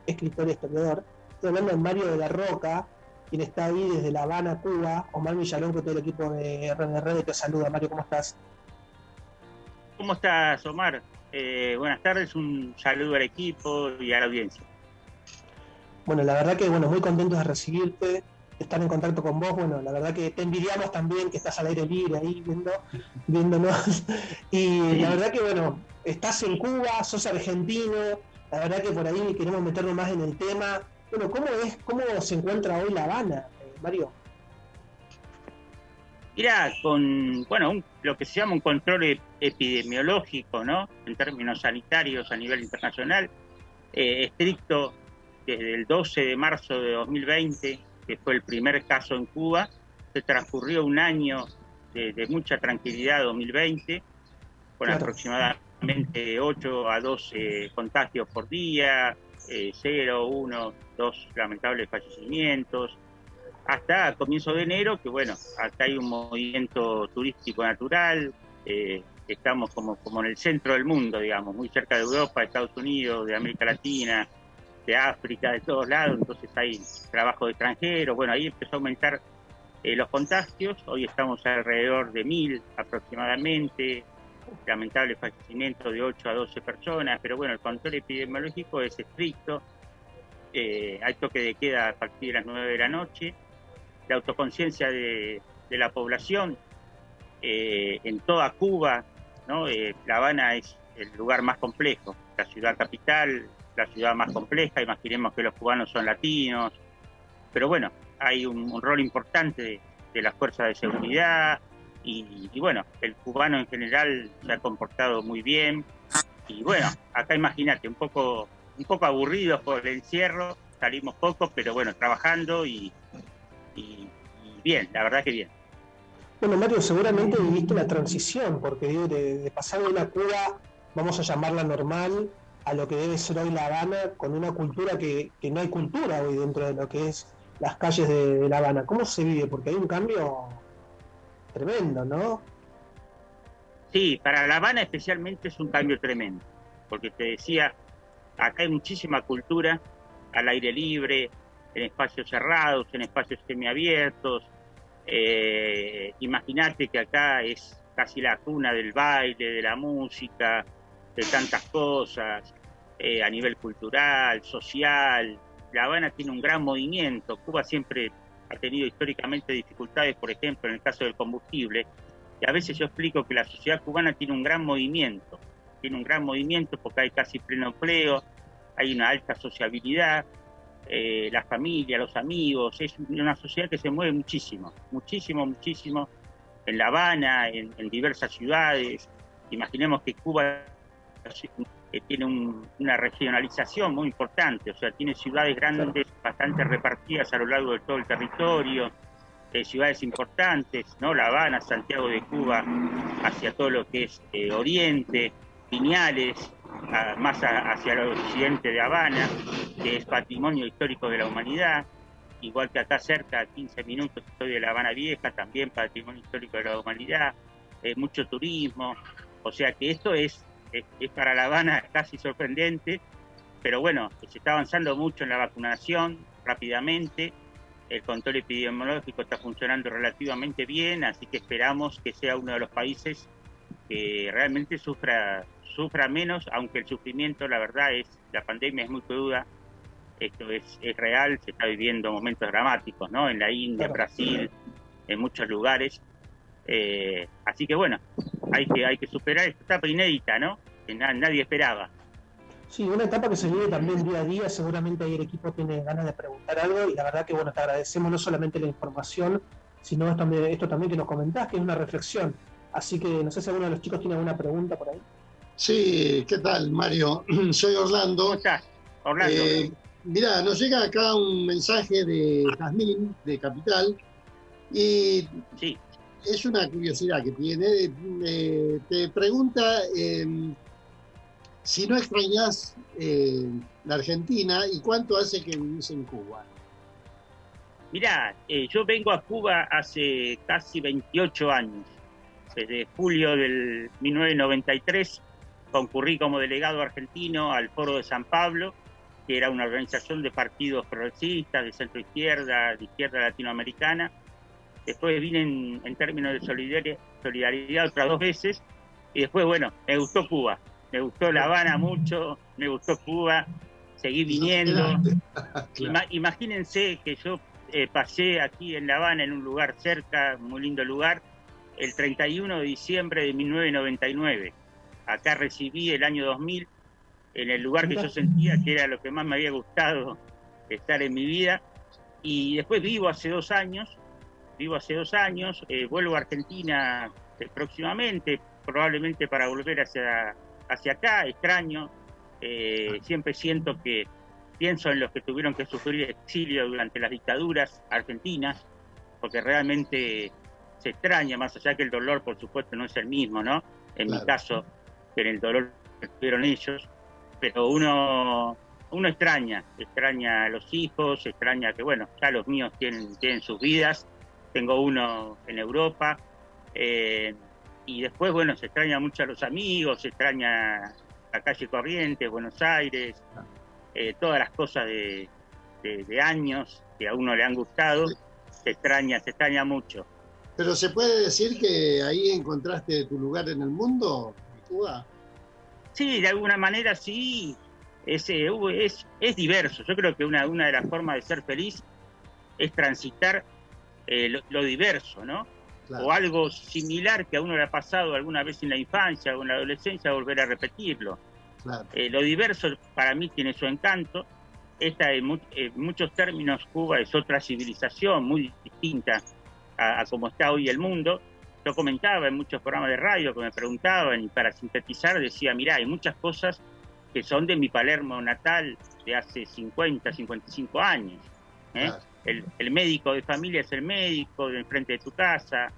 escritor y historiador. Estoy hablando de Mario de la Roca, quien está ahí desde La Habana, Cuba. Omar Villalón, con todo el equipo de RNR, te saluda. Mario, ¿cómo estás? ¿Cómo estás, Omar? Buenas tardes, un saludo al equipo y a la audiencia. Bueno, la verdad que muy contentos de recibirte, de estar en contacto con vos. Bueno, la verdad que te envidiamos también, que estás al aire libre ahí viéndonos. Y la verdad que estás en Cuba, sos argentino, la verdad que por ahí queremos meternos más en el tema. Bueno, ¿cómo se encuentra hoy La Habana, Mario? Mirá, lo que se llama un control epidemiológico, ¿no? En términos sanitarios a nivel internacional, estricto desde el 12 de marzo de 2020, que fue el primer caso en Cuba. Se transcurrió un año de mucha tranquilidad, 2020, con aproximadamente 8 a 12 contagios por día, 0, 1, 2 lamentables fallecimientos, hasta comienzo de enero, que acá hay un movimiento turístico natural, estamos como en el centro del mundo, digamos, muy cerca de Europa, de Estados Unidos, de América Latina, de África, de todos lados, entonces hay trabajo de extranjeros. Ahí empezó a aumentar los contagios, hoy estamos alrededor de 1000 aproximadamente, lamentables fallecimientos de 8 a 12 personas, pero el control epidemiológico es estricto, hay toque de queda a partir de las 9 de la noche, la autoconciencia de la población en toda Cuba, ¿no? La Habana es el lugar más complejo, la ciudad capital, la ciudad más compleja. Imaginemos que los cubanos son latinos, pero hay un rol importante de las fuerzas de seguridad y el cubano en general se ha comportado muy bien. Y acá imagínate, un poco aburridos por el encierro, salimos poco, pero trabajando y bien, la verdad que bien. Bueno, Mario, seguramente viviste la transición, porque digo, de pasar de una Cuba, vamos a llamarla normal, a lo que debe ser hoy La Habana, con una cultura que no hay cultura hoy dentro de lo que es las calles de La Habana. ¿Cómo se vive? Porque hay un cambio tremendo, ¿no? Sí, para La Habana especialmente es un cambio tremendo, porque te decía, acá hay muchísima cultura al aire libre, en espacios cerrados, en espacios semiabiertos. Imagínate que acá es casi la cuna del baile, de la música, de tantas cosas, a nivel cultural, social. La Habana tiene un gran movimiento. Cuba siempre ha tenido históricamente dificultades, por ejemplo, en el caso del combustible, y a veces yo explico que la sociedad cubana tiene un gran movimiento porque hay casi pleno empleo, hay una alta sociabilidad, la familia, los amigos, es una sociedad que se mueve muchísimo en La Habana, en diversas ciudades. Imaginemos que Cuba tiene una regionalización muy importante, o sea, tiene ciudades grandes, bastante repartidas a lo largo de todo el territorio, ciudades importantes, ¿no? La Habana, Santiago de Cuba, hacia todo lo que es Oriente, Viñales, más hacia el occidente de Habana, que es patrimonio histórico de la humanidad, igual que acá cerca, a 15 minutos estoy de La Habana Vieja, también patrimonio histórico de la humanidad, mucho turismo, o sea que esto es para La Habana casi sorprendente, pero se está avanzando mucho en la vacunación rápidamente, el control epidemiológico está funcionando relativamente bien, así que esperamos que sea uno de los países que realmente sufra menos, aunque el sufrimiento, la verdad, la pandemia es muy cruda, esto es real, se está viviendo momentos dramáticos, ¿no? En la India, Brasil, en muchos lugares, así que hay que superar esta etapa inédita, ¿no? Que nadie esperaba. Sí, una etapa que se vive también día a día, seguramente ahí el equipo tiene ganas de preguntar algo y la verdad que te agradecemos no solamente la información, sino esto también que nos comentás, que es una reflexión. Así que no sé si alguno de los chicos tiene alguna pregunta por ahí. Sí, ¿qué tal, Mario? Soy Orlando. ¿Cómo estás, Orlando? Mirá, nos llega acá un mensaje de Jazmín, de Capital, y sí, es una curiosidad que tiene. Te pregunta si no extrañás la Argentina y cuánto hace que vivís en Cuba. Mirá, yo vengo a Cuba hace casi 28 años. Desde julio del 1993 concurrí como delegado argentino al Foro de San Pablo que era una organización de partidos progresistas, de centro izquierda, de izquierda latinoamericana. Después vine en términos de solidaridad otras 2 veces, y después, bueno, me gustó Cuba, me gustó La Habana mucho, me gustó Cuba, seguí viniendo. Claro. Imagínense que yo pasé aquí en La Habana, en un lugar cerca, muy lindo lugar, el 31 de diciembre de 1999. Acá recibí el año 2000, en el lugar que yo sentía que era lo que más me había gustado estar en mi vida. Y después vivo hace 2 años, vuelvo a Argentina próximamente, probablemente para volver hacia acá, extraño. Siempre siento que pienso en los que tuvieron que sufrir exilio durante las dictaduras argentinas, porque realmente se extraña, más allá que el dolor, por supuesto, no es el mismo, ¿no? En mi caso, que en el dolor que tuvieron ellos, pero uno extraña a los hijos, extraña que, bueno, ya los míos tienen sus vidas, tengo uno en Europa, y después, bueno, se extraña mucho a los amigos, se extraña la calle Corrientes, Buenos Aires, todas las cosas de años que a uno le han gustado, se extraña mucho. Pero ¿se puede decir que ahí encontraste tu lugar en el mundo, Cuba? Sí, de alguna manera sí, es diverso. Yo creo que una de las formas de ser feliz es transitar lo diverso, ¿no? Claro. O algo similar que a uno le ha pasado alguna vez en la infancia o en la adolescencia, volver a repetirlo. Claro. Lo diverso para mí tiene su encanto. Esta, en muchos términos, Cuba es otra civilización muy distinta a cómo está hoy el mundo. Yo comentaba en muchos programas de radio que me preguntaban, y para sintetizar decía, mirá, hay muchas cosas que son de mi Palermo natal de hace 50, 55 años. Claro. El médico de familia es el médico de enfrente de tu casa.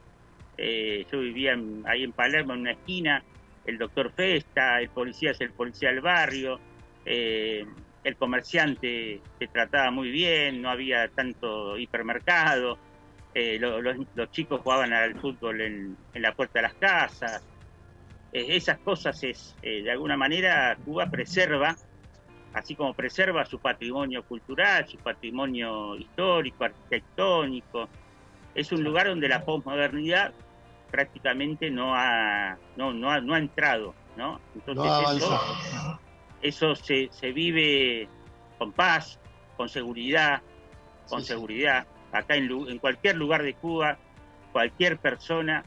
Yo vivía ahí en Palermo, en una esquina. El doctor Festa, el policía es el policía del barrio. El comerciante te trataba muy bien, no había tanto hipermercado. Los chicos jugaban al fútbol en la puerta de las casas. Esas cosas de alguna manera Cuba preserva, así como preserva su patrimonio cultural, su patrimonio histórico, arquitectónico. Es un lugar donde la posmodernidad prácticamente no ha entrado, ¿no? Entonces eso se vive con paz, con seguridad, Acá en cualquier lugar de Cuba, cualquier persona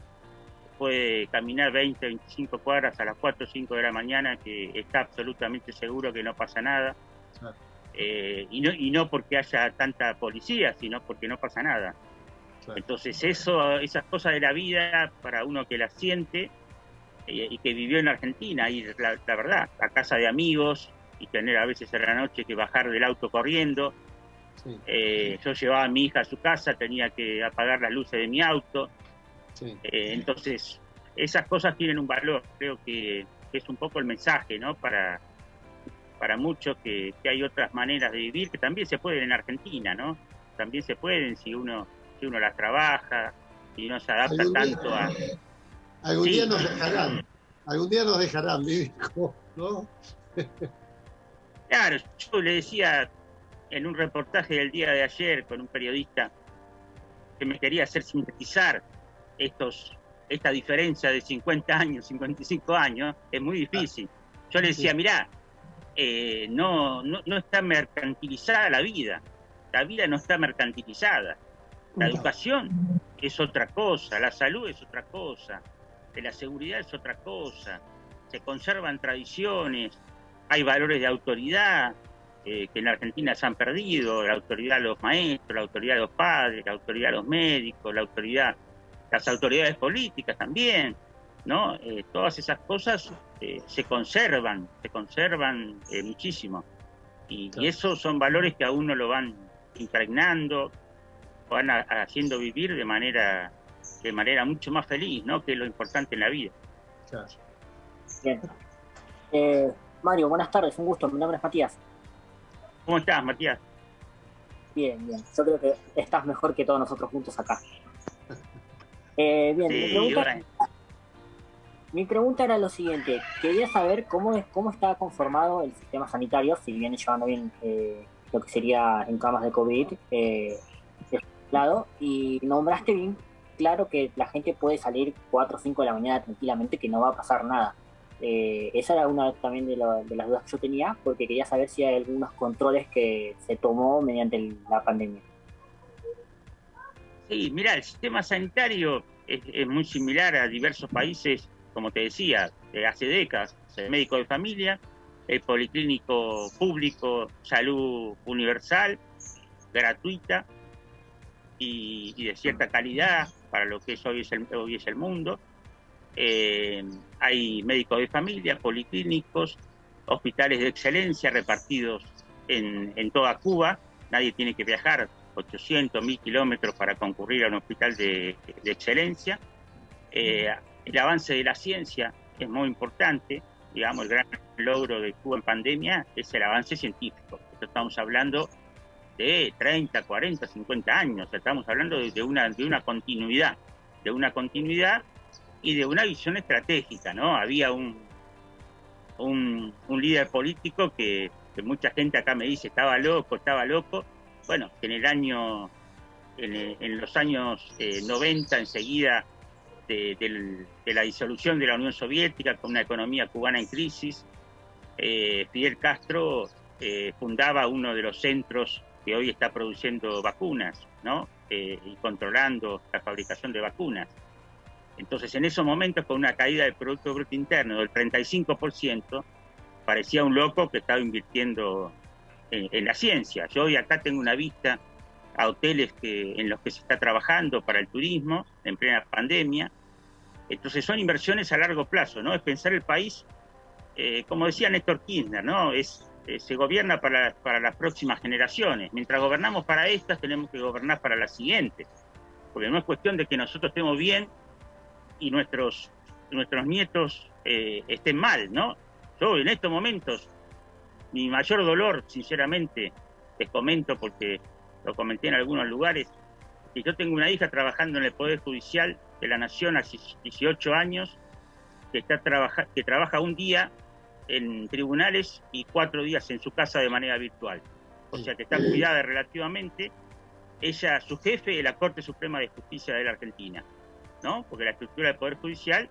puede caminar 20, 25 cuadras a las 4 o 5 de la mañana, que está absolutamente seguro que no pasa nada. Claro. Y no porque haya tanta policía, sino porque no pasa nada. Claro. Entonces esas cosas de la vida, para uno que las siente y que vivió en Argentina, ir la verdad, a casa de amigos y tener a veces a la noche que bajar del auto corriendo. Sí. Yo llevaba a mi hija a su casa, tenía que apagar las luces de mi auto. Sí. Entonces esas cosas tienen un valor. Creo que es un poco el mensaje, ¿no? Para muchos que hay otras maneras de vivir que también se pueden en Argentina, ¿no? También se pueden si uno las trabaja y no se adapta tanto a... Algún día nos dejarán vivir, ¿no? Claro, yo le decía en un reportaje del día de ayer con un periodista que me quería hacer sintetizar esta diferencia de 50 años, 55 años, es muy difícil. Yo le decía, mirá, no está mercantilizada la vida no está mercantilizada. La educación es otra cosa, la salud es otra cosa, la seguridad es otra cosa, se conservan tradiciones, hay valores de autoridad que en Argentina se han perdido, la autoridad de los maestros, la autoridad de los padres, la autoridad de los médicos, las autoridades políticas también, ¿no? Todas esas cosas se conservan muchísimo. Y esos son valores que a uno lo van impregnando, van haciendo vivir de manera mucho más feliz, ¿no? Que es lo importante en la vida. Claro. Bien. Mario, buenas tardes, un gusto. Mi nombre es Matías. ¿Cómo estás, Matías? Bien. Yo creo que estás mejor que todos nosotros juntos acá. Bien, sí, Mi pregunta era lo siguiente, quería saber cómo está conformado el sistema sanitario, si viene llevando bien lo que sería en camas de COVID, lado, y nombraste bien claro que la gente puede salir 4 o 5 de la mañana tranquilamente, que no va a pasar nada. Esa era una también de las dudas que yo tenía, porque quería saber si hay algunos controles que se tomó mediante la pandemia. Sí, mira, el sistema sanitario es muy similar a diversos países, como te decía, hace décadas. El médico de familia, el policlínico público, salud universal, gratuita y de cierta calidad para lo que hoy es el mundo. Hay médicos de familia, policlínicos, hospitales de excelencia repartidos en toda Cuba. Nadie tiene que viajar 800, 1000 kilómetros para concurrir a un hospital de excelencia. El avance de la ciencia es muy importante. Digamos, el gran logro de Cuba en pandemia es el avance científico. Esto estamos hablando de 30, 40, 50 años. Estamos hablando de una continuidad y de una visión estratégica, ¿no? Había un líder político que mucha gente acá me dice estaba loco. Bueno, en los años 90, enseguida de la disolución de la Unión Soviética, con una economía cubana en crisis, Fidel Castro fundaba uno de los centros que hoy está produciendo vacunas, ¿no? Y controlando la fabricación de vacunas. Entonces, en esos momentos, con una caída del Producto Bruto Interno del 35%, parecía un loco que estaba invirtiendo en la ciencia. Yo hoy acá tengo una vista a hoteles en los que se está trabajando para el turismo en plena pandemia. Entonces son inversiones a largo plazo, ¿no? Es pensar el país, como decía Néstor Kirchner, ¿no? Se gobierna para las próximas generaciones. Mientras gobernamos para estas, tenemos que gobernar para las siguientes. Porque no es cuestión de que nosotros estemos bien y nuestros nietos estén mal, ¿no? Yo en estos momentos, mi mayor dolor, sinceramente, les comento porque lo comenté en algunos lugares, que yo tengo una hija trabajando en el Poder Judicial de la Nación hace 18 años, que trabaja un día en tribunales y 4 días en su casa de manera virtual. O sea que está cuidada relativamente. Ella, su jefe es la Corte Suprema de Justicia de la Argentina, ¿no? Porque la estructura del Poder Judicial,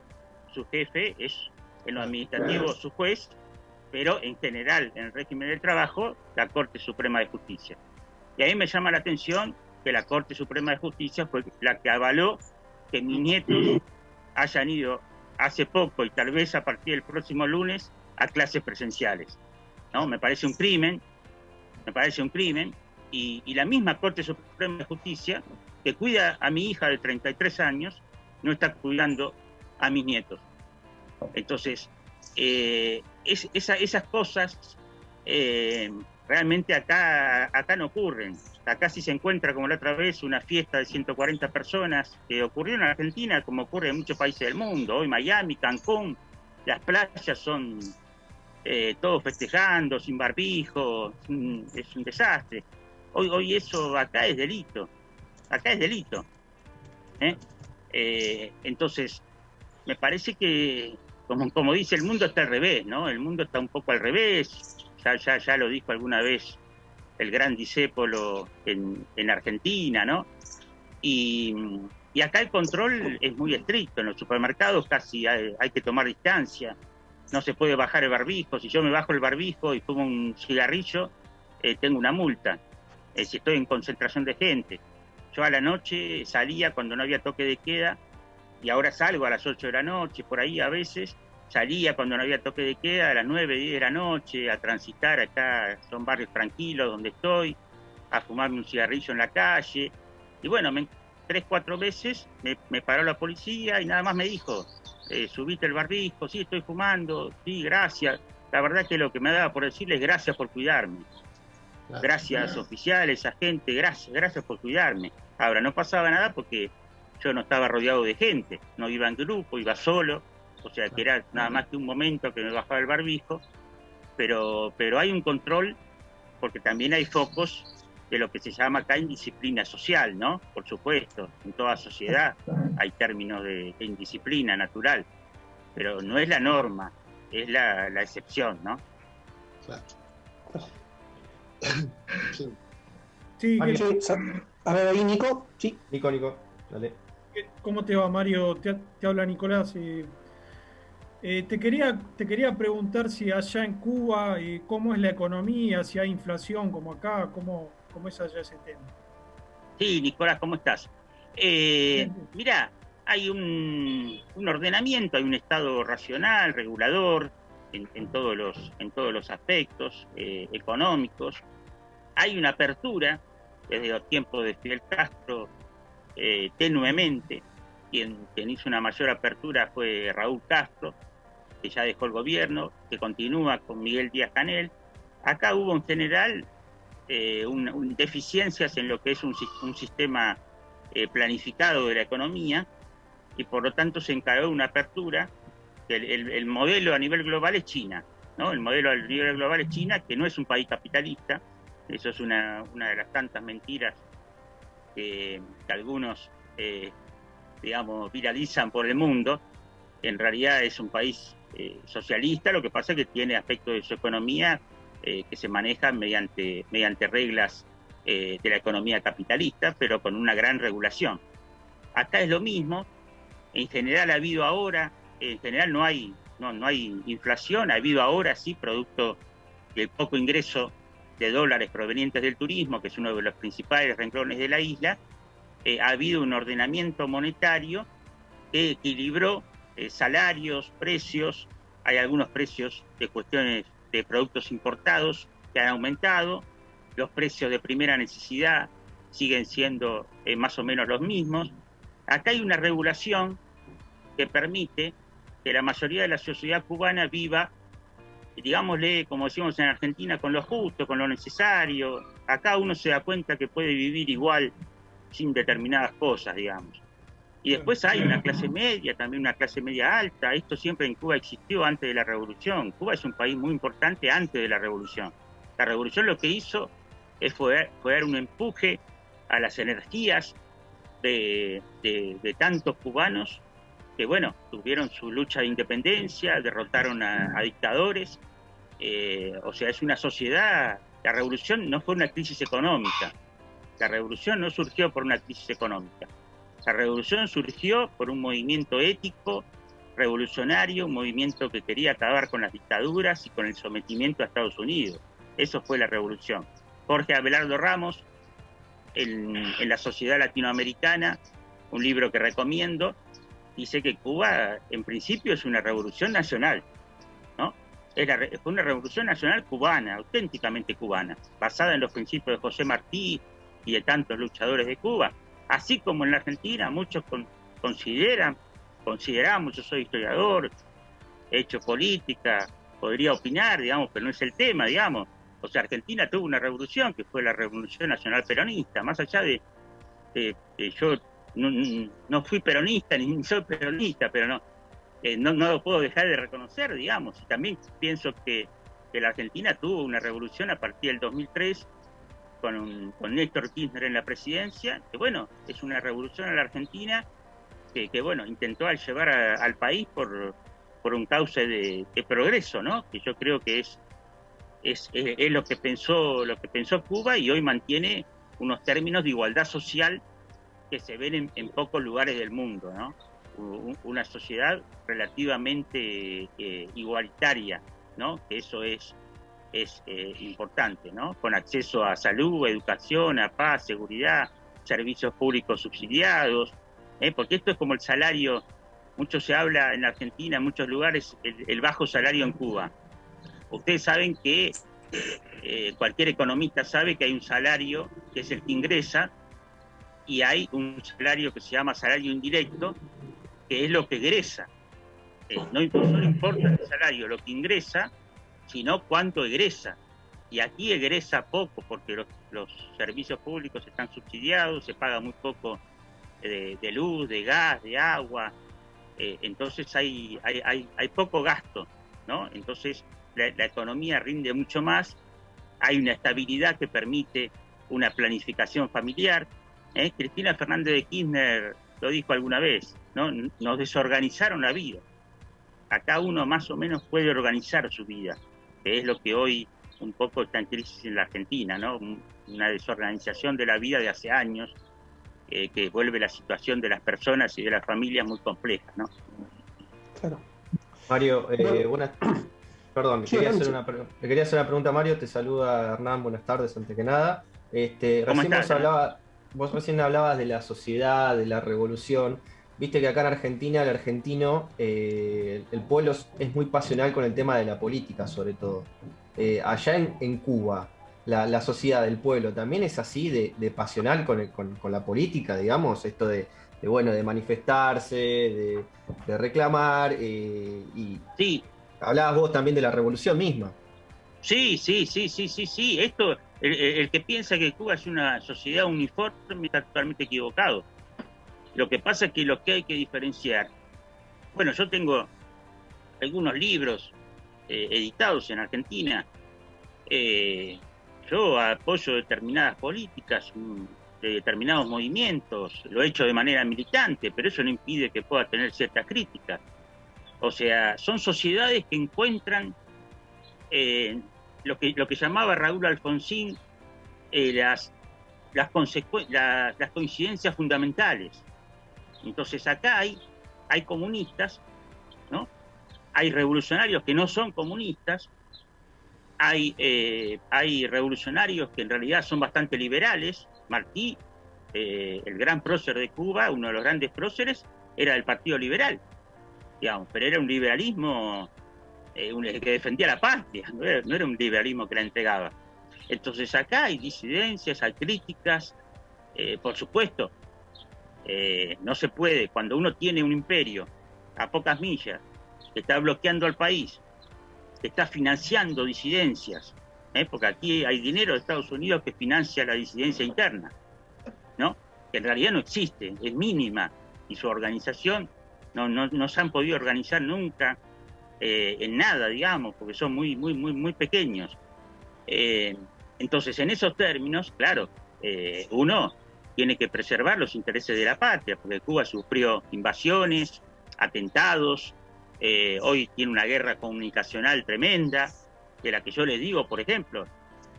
su jefe es en lo administrativo su juez, pero en general, en el régimen del trabajo, la Corte Suprema de Justicia. Y ahí me llama la atención que la Corte Suprema de Justicia fue la que avaló que mis nietos hayan ido hace poco y tal vez a partir del próximo lunes a clases presenciales, ¿no? Me parece un crimen, y la misma Corte Suprema de Justicia, que cuida a mi hija de 33 años, no está cuidando a mis nietos. Entonces, esas cosas realmente acá no ocurren. Acá sí se encuentra, como la otra vez, una fiesta de 140 personas que ocurrió en Argentina, como ocurre en muchos países del mundo. Hoy Miami, Cancún, las playas son todos festejando, sin barbijo, es un desastre. Hoy eso acá es delito. Entonces, me parece que, como dice, el mundo está al revés, ¿no? El mundo está un poco al revés. Ya lo dijo alguna vez el gran discépolo en Argentina, ¿no? Y acá el control es muy estricto. En los supermercados casi hay que tomar distancia. No se puede bajar el barbijo. Si yo me bajo el barbijo y fumo un cigarrillo, tengo una multa. Si estoy en concentración de gente. Yo a la noche salía cuando no había toque de queda, y ahora salgo a las 8 de la noche, por ahí a veces. Salía cuando no había toque de queda, a las 9, 10 de la noche, a transitar. Acá son barrios tranquilos donde estoy, a fumarme un cigarrillo en la calle. Y bueno, 3, 4 veces me paró la policía y nada más me dijo, subiste el barbijo, sí, estoy fumando, sí, gracias. La verdad que lo que me daba por decirles gracias por cuidarme. Gracias, oficiales, agentes, gracias por cuidarme. Ahora, no pasaba nada porque yo no estaba rodeado de gente, no iba en grupo, iba solo. O sea, que era nada más que un momento que me bajaba el barbijo, pero hay un control, porque también hay focos de lo que se llama acá indisciplina social, ¿no? Por supuesto, en toda sociedad hay términos de indisciplina natural, pero no es la norma, es la excepción, ¿no? Claro. Sí. Sí, Sí, a ver, ahí Nico, sí. Nico, dale. ¿Cómo te va, Mario? Te habla Nicolás. Te quería preguntar si allá en Cuba, cómo es la economía, si hay inflación como acá, cómo es allá ese tema. Sí, Nicolás, ¿cómo estás? Bien. Mirá, hay un ordenamiento, hay un Estado racional, regulador, en todos los aspectos económicos. Hay una apertura desde los tiempos de Fidel Castro, tenuemente. Quien hizo una mayor apertura fue Raúl Castro, que ya dejó el gobierno, que continúa con Miguel Díaz-Canel. Acá hubo en general deficiencias en lo que es un sistema planificado de la economía, y por lo tanto se encargó una apertura. El modelo a nivel global es China, ¿no? El modelo a nivel global es China, que no es un país capitalista. Eso es una de las tantas mentiras que algunos, digamos, viralizan por el mundo. En realidad es un país socialista, lo que pasa es que tiene aspectos de su economía que se manejan mediante reglas de la economía capitalista, pero con una gran regulación. Acá es lo mismo. En general ha habido ahora, en general no hay inflación, ha habido ahora sí, producto del poco ingreso de dólares provenientes del turismo, que es uno de los principales renglones de la isla. Ha habido un ordenamiento monetario que equilibró salarios, precios. Hay algunos precios de cuestiones de productos importados que han aumentado. Los precios de primera necesidad siguen siendo más o menos los mismos. Acá hay una regulación que permite que la mayoría de la sociedad cubana viva, digámosle, como decimos en Argentina, con lo justo, con lo necesario. Acá uno se da cuenta que puede vivir igual sin determinadas cosas, digamos. Y después hay una clase media, también una clase media alta. Esto siempre en Cuba existió antes de la revolución. Cuba es un país muy importante antes de la revolución. La revolución lo que hizo fue dar un empuje a las energías de tantos cubanos que, bueno, tuvieron su lucha de independencia, derrotaron a dictadores. O sea, es una sociedad. La revolución no fue una crisis económica. La revolución no surgió por una crisis económica. La revolución surgió por un movimiento ético, revolucionario, un movimiento que quería acabar con las dictaduras y con el sometimiento a Estados Unidos. Eso fue la revolución. Jorge Abelardo Ramos, en La Sociedad Latinoamericana, un libro que recomiendo, dice que Cuba, en principio, es una revolución nacional, ¿no? Fue una revolución nacional cubana, auténticamente cubana, basada en los principios de José Martí y de tantos luchadores de Cuba. Así como en la Argentina, muchos consideramos, yo soy historiador, he hecho política, podría opinar, digamos, pero no es el tema, digamos. O sea, Argentina tuvo una revolución que fue la Revolución Nacional Peronista, más allá de yo no fui peronista ni soy peronista, pero no lo puedo dejar de reconocer, digamos. Y también pienso que la Argentina tuvo una revolución a partir del 2003 con Néstor Kirchner en la presidencia, que bueno, es una revolución a la Argentina que bueno, intentó llevar al país por un cauce de progreso, ¿no? Que yo creo que es lo que pensó Cuba, y hoy mantiene unos términos de igualdad social que se ven en pocos lugares del mundo, ¿no? Una sociedad relativamente igualitaria, ¿no? Que eso es importante, ¿no? Con acceso a salud, educación, a paz, seguridad, servicios públicos subsidiados, porque esto es como el salario. Mucho se habla en Argentina, en muchos lugares, el bajo salario en Cuba. Ustedes saben que cualquier economista sabe que hay un salario que es el que ingresa, y hay un salario que se llama salario indirecto, que es lo que egresa. No importa el salario, lo que ingresa, sino cuánto egresa. Y aquí egresa poco, porque los servicios públicos están subsidiados, se paga muy poco de luz, de gas, de agua. Entonces hay poco gasto, ¿no? Entonces la economía rinde mucho más, hay una estabilidad que permite una planificación familiar. Cristina Fernández de Kirchner lo dijo alguna vez, ¿no? Nos desorganizaron la vida. acá uno más o menos puede organizar su vida, que es lo que hoy un poco está en crisis en la Argentina, ¿no? Una desorganización de la vida de hace años, que vuelve la situación de las personas y de las familias muy compleja, ¿no? Claro. Mario, perdón, Sí, le quería hacer una pregunta a Mario. Te saluda Hernán, buenas tardes, antes que nada. ¿Cómo estás? Vos recién hablabas de la sociedad, de la revolución. Viste que acá en Argentina, el argentino, el pueblo es muy pasional con el tema de la política, sobre todo. Allá en Cuba, la sociedad del pueblo también es así de pasional con la política, digamos, esto de manifestarse, de reclamar, y Sí. Hablabas vos también de la revolución misma. Sí. Esto, el que piensa que Cuba es una sociedad uniforme está totalmente equivocado. Lo que pasa es que lo que hay que diferenciar, bueno, yo tengo algunos libros editados en Argentina. Yo apoyo determinadas políticas, de determinados movimientos, lo he hecho de manera militante, pero eso no impide que pueda tener ciertas críticas. O sea, son sociedades que encuentran lo que llamaba Raúl Alfonsín las coincidencias fundamentales. Entonces acá hay comunistas, ¿no? Hay revolucionarios que no son comunistas, hay revolucionarios que en realidad son bastante liberales. Martí, el gran prócer de Cuba, uno de los grandes próceres, era del Partido Liberal, digamos, pero era un liberalismo que defendía la patria, no era un liberalismo que la entregaba. Entonces acá hay disidencias, hay críticas, por supuesto. No se puede, cuando uno tiene un imperio a pocas millas, que está bloqueando al país, que está financiando disidencias, porque aquí hay dinero de Estados Unidos que financia la disidencia interna, ¿no? Que en realidad no existe, es mínima, y su organización no se han podido organizar nunca en nada, digamos, porque son muy pequeños. Entonces, en esos términos, claro, uno tiene que preservar los intereses de la patria, porque Cuba sufrió invasiones, atentados, hoy tiene una guerra comunicacional tremenda, de la que yo les digo, por ejemplo,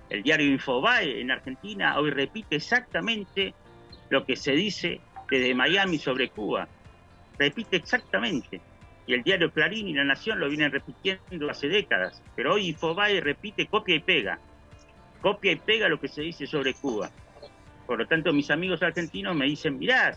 el diario Infobae en Argentina hoy repite exactamente lo que se dice desde Miami sobre Cuba, repite exactamente, y el diario Clarín y La Nación lo vienen repitiendo hace décadas, pero hoy Infobae repite, copia y pega lo que se dice sobre Cuba. Por lo tanto, mis amigos argentinos me dicen, mirá,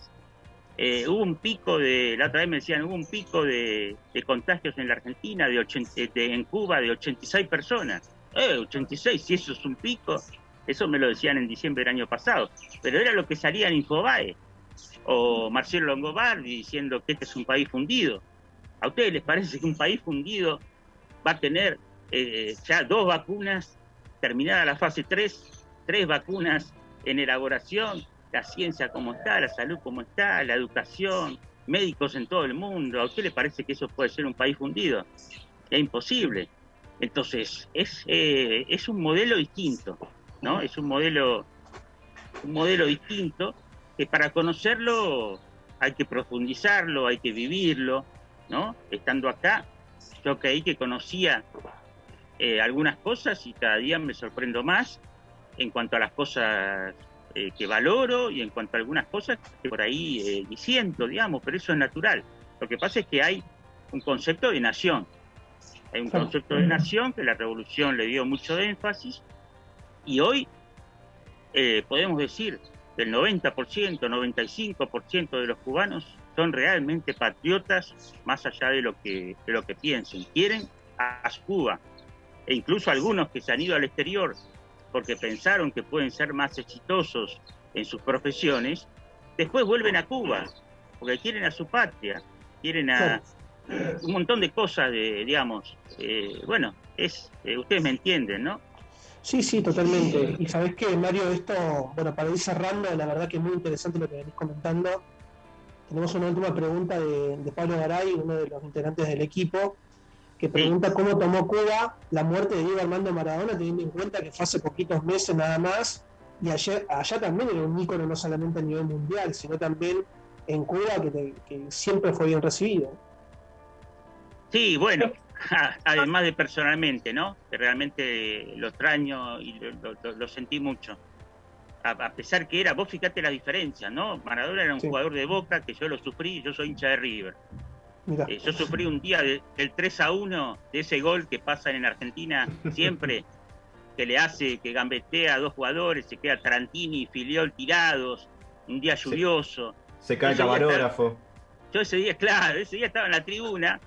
hubo un pico la otra vez me decían, hubo un pico de contagios en la Argentina, en Cuba, de 86 personas. 86, si eso es un pico, eso me lo decían en diciembre del año pasado, pero era lo que salía en Infobae, o Marcelo Longobardi diciendo que este es un país fundido. ¿A ustedes les parece que un país fundido va a tener ya 2 vacunas, terminada la fase 3 vacunas en elaboración, la ciencia como está, la salud como está, la educación, médicos en todo el mundo? ¿A usted le parece que eso puede ser un país fundido? Es imposible. Entonces, es un modelo distinto, ¿no? Es un modelo distinto que para conocerlo hay que profundizarlo, hay que vivirlo, ¿no? Estando acá, yo creí que conocía algunas cosas y cada día me sorprendo más en cuanto a las cosas que valoro y en cuanto a algunas cosas que por ahí disiento, digamos, pero eso es natural. Lo que pasa es que hay un concepto de nación. Hay un concepto de nación que la revolución le dio mucho énfasis y hoy podemos decir que el 90%, 95% de los cubanos son realmente patriotas, más allá de lo que piensen. Quieren a Cuba. E incluso algunos que se han ido al exterior porque pensaron que pueden ser más exitosos en sus profesiones, después vuelven a Cuba, porque quieren a su patria, quieren a un montón de cosas, digamos. Bueno, ustedes me entienden, ¿no? Sí, totalmente. Y sabés que, Mario, esto, bueno, para ir cerrando, la verdad que es muy interesante lo que venís comentando. Tenemos una última pregunta de Pablo Garay, uno de los integrantes del equipo, que pregunta cómo tomó Cuba la muerte de Diego Armando Maradona, teniendo en cuenta que fue hace poquitos meses nada más, y allá también era un ícono no solamente a nivel mundial, sino también en Cuba, que siempre fue bien recibido. Sí, bueno, además de personalmente, ¿no? Que realmente lo extraño y lo sentí mucho. A pesar que vos fíjate la diferencia, ¿no? Maradona era un Sí. jugador de Boca que yo lo sufrí, yo soy hincha de River. Mira, Yo sufrí un día del 3-1, de ese gol que pasa en Argentina siempre, que le hace, que gambetea a dos jugadores, se queda Tarantini y Filiol tirados, un día lluvioso. Se cae el camarógrafo. Yo ese día, claro, ese día estaba en la tribuna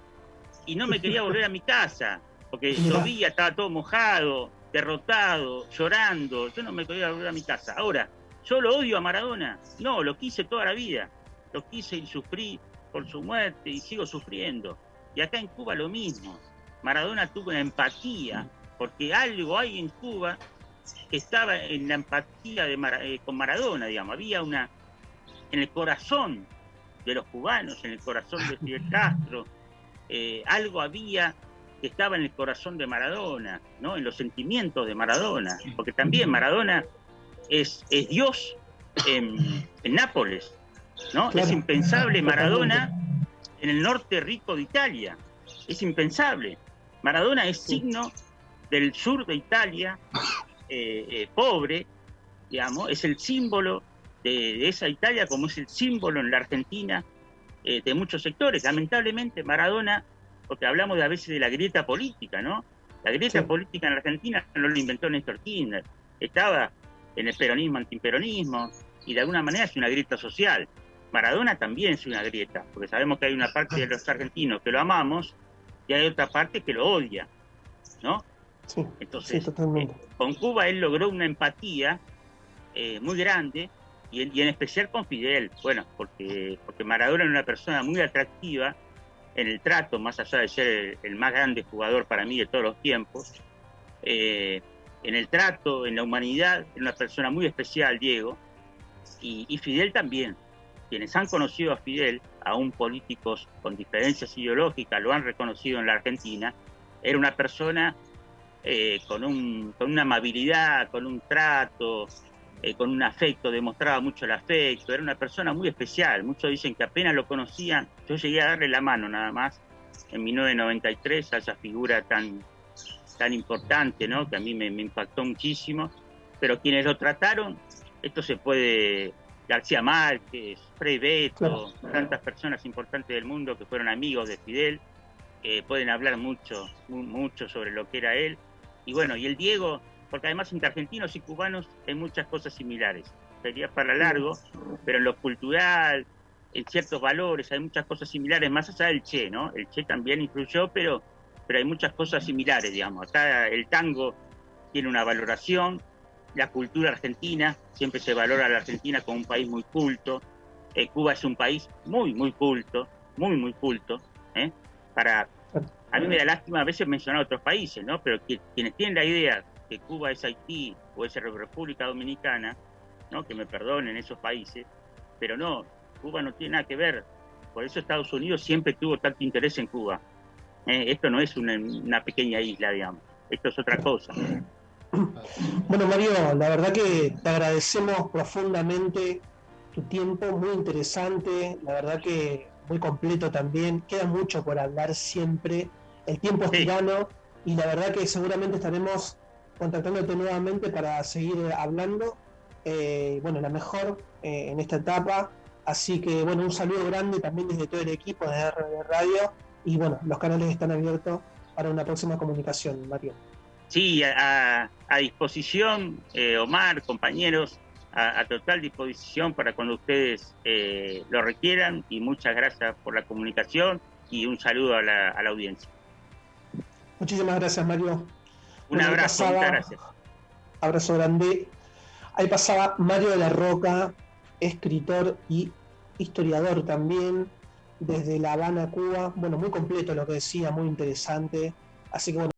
y no me quería volver a mi casa, porque llovía, estaba todo mojado, derrotado, llorando, yo no me quería volver a mi casa. Ahora, ¿yo lo odio a Maradona? No, lo quise toda la vida, lo quise y sufrí por su muerte y sigo sufriendo. Y acá en Cuba lo mismo, Maradona tuvo una empatía, porque algo hay en Cuba que estaba en la empatía con Maradona, digamos, había una, en el corazón de los cubanos, en el corazón de Fidel Castro, algo había que estaba en el corazón de Maradona, ¿no? En los sentimientos de Maradona, porque también Maradona es Dios en Nápoles, ¿no? Claro. Es impensable Maradona en el norte rico de Italia, es impensable. Maradona es signo del sur de Italia, pobre, digamos, es el símbolo de esa Italia, como es el símbolo en la Argentina de muchos sectores. Lamentablemente Maradona, porque hablamos a veces de la grieta política, ¿no? La grieta política en la Argentina no lo inventó Néstor Kirchner, estaba en el peronismo, antiperonismo, y de alguna manera es una grieta social. Maradona también es una grieta, porque sabemos que hay una parte de los argentinos que lo amamos y hay otra parte que lo odia, ¿no? sí, Entonces, sí, totalmente. con Cuba él logró una empatía muy grande, y en especial con Fidel, bueno, porque Maradona era una persona muy atractiva en el trato, más allá de ser el más grande jugador para mí de todos los tiempos, en el trato, en la humanidad, era una persona muy especial, Diego, y Fidel también. Quienes han conocido a Fidel, aún políticos con diferencias ideológicas, lo han reconocido en la Argentina, era una persona con una amabilidad, con un trato, con un afecto, demostraba mucho el afecto, era una persona muy especial. Muchos dicen que apenas lo conocían, yo llegué a darle la mano nada más en 1993 a esa figura tan importante, ¿no? Que a mí me impactó muchísimo, pero quienes lo trataron, esto se puede, García Márquez, Frei Beto, tantas personas importantes del mundo que fueron amigos de Fidel, pueden hablar mucho sobre lo que era él. Y bueno, y el Diego, porque además entre argentinos y cubanos hay muchas cosas similares. Sería para largo, pero en lo cultural, en ciertos valores, hay muchas cosas similares, más allá del Che, ¿no? El Che también influyó, pero hay muchas cosas similares, digamos. Acá el tango tiene una valoración, la cultura argentina, siempre se valora a la Argentina como un país muy culto. Cuba es un país muy, muy culto, muy culto, ¿eh? A mí me da lástima a veces mencionar otros países, ¿no? Pero quienes tienen la idea que Cuba es Haití o es República Dominicana, ¿no? Que me perdonen esos países, pero no, Cuba no tiene nada que ver. Por eso Estados Unidos siempre tuvo tanto interés en Cuba. Esto no es una pequeña isla, digamos. Esto es otra cosa. Bueno, Mario, la verdad que te agradecemos profundamente tu tiempo, muy interesante, la verdad que muy completo también. Queda mucho por hablar siempre. El tiempo es tirano y la verdad que seguramente estaremos contactándote nuevamente para seguir hablando. Bueno, la mejor en esta etapa. Así que, bueno, un saludo grande también desde todo el equipo de RD Radio. Y bueno, los canales están abiertos para una próxima comunicación, Mario. Sí, a disposición, Omar, compañeros, a total disposición para cuando ustedes lo requieran. Y muchas gracias por la comunicación y un saludo a la audiencia. Muchísimas gracias, Mario. Un abrazo, muchas gracias. Abrazo grande. Ahí pasaba Mario de la Roca, escritor y historiador también, desde La Habana, Cuba. Bueno, muy completo lo que decía, muy interesante. Así que bueno.